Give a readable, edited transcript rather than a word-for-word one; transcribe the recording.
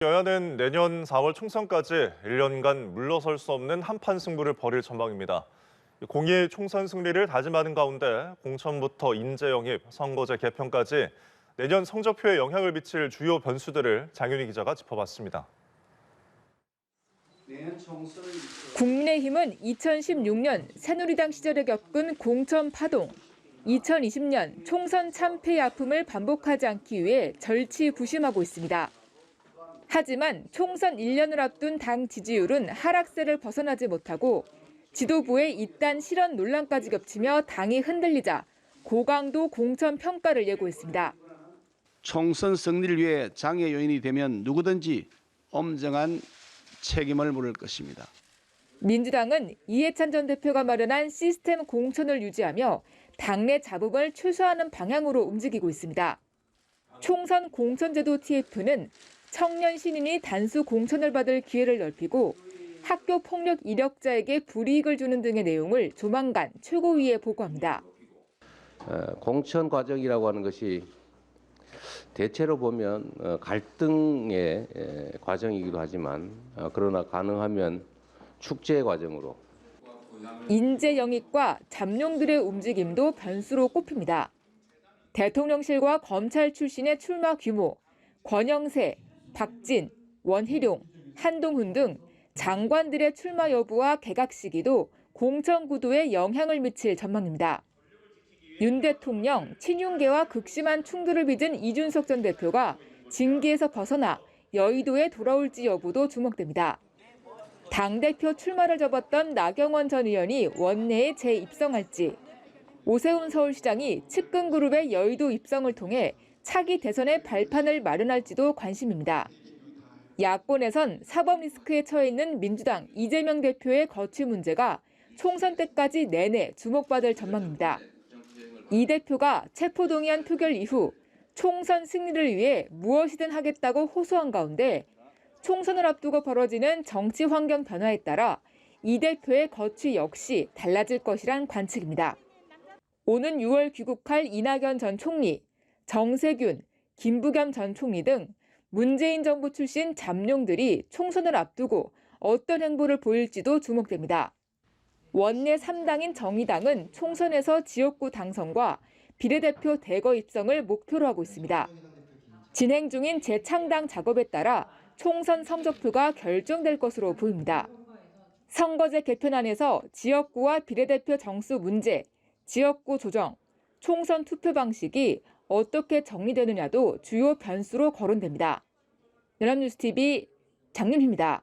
여야는 내년 4월 총선까지 1년간 물러설 수 없는 한판 승부를 벌일 전망입니다. 공의의 총선 승리를 다짐하는 가운데 공천부터 인재 영입, 선거제 개편까지 내년 성적표에 영향을 미칠 주요 변수들을 장윤희 기자가 짚어봤습니다. 국민의힘은 2016년 새누리당 시절에 겪은 공천 파동, 2020년 총선 참패의 아픔을 반복하지 않기 위해 절치부심하고 있습니다. 하지만 총선 1년을 앞둔 당 지지율은 하락세를 벗어나지 못하고 지도부의 이딴 실언 논란까지 겹치며 당이 흔들리자 고강도 공천 평가를 예고했습니다. 총선 승리를 위해 장애 요인이 되면 누구든지 엄정한 책임을 물을 것입니다. 민주당은 이해찬 전 대표가 마련한 시스템 공천을 유지하며 당내 잡음을 최소화하는 방향으로 움직이고 있습니다. 총선 공천제도 TF는 청년 신인이 단수 공천을 받을 기회를 넓히고 학교 폭력 이력자에게 불이익을 주는 등의 내용을 조만간 최고위에 보고합니다. 공천 과정이라고 하는 것이 대체로 보면 갈등의 과정이기도 하지만 그러나 가능하면 축제 과정으로. 인재 영입과 잠룡들의 움직임도 변수로 꼽힙니다. 대통령실과 검찰 출신의 출마 규모, 권영세, 박진, 원희룡, 한동훈 등 장관들의 출마 여부와 개각 시기도 공천 구도에 영향을 미칠 전망입니다. 윤 대통령 친윤계와 극심한 충돌을 빚은 이준석 전 대표가 징계에서 벗어나 여의도에 돌아올지 여부도 주목됩니다. 당대표 출마를 접었던 나경원 전 의원이 원내에 재입성할지, 오세훈 서울시장이 측근그룹의 여의도 입성을 통해 차기 대선의 발판을 마련할지도 관심입니다. 야권에선 사법 리스크에 처해 있는 민주당 이재명 대표의 거취 문제가 총선 때까지 내내 주목받을 전망입니다. 이 대표가 체포동의안 표결 이후 총선 승리를 위해 무엇이든 하겠다고 호소한 가운데 총선을 앞두고 벌어지는 정치 환경 변화에 따라 이 대표의 거취 역시 달라질 것이란 관측입니다. 오는 6월 귀국할 이낙연 전 총리, 정세균, 김부겸 전 총리 등 문재인 정부 출신 잠룡들이 총선을 앞두고 어떤 행보를 보일지도 주목됩니다. 원내 3당인 정의당은 총선에서 지역구 당선과 비례대표 대거 입성을 목표로 하고 있습니다. 진행 중인 재창당 작업에 따라 총선 성적표가 결정될 것으로 보입니다. 선거제 개편안에서 지역구와 비례대표 정수 문제, 지역구 조정, 총선 투표 방식이 어떻게 정리되느냐도 주요 변수로 거론됩니다. 연합뉴스TV 장윤희입니다.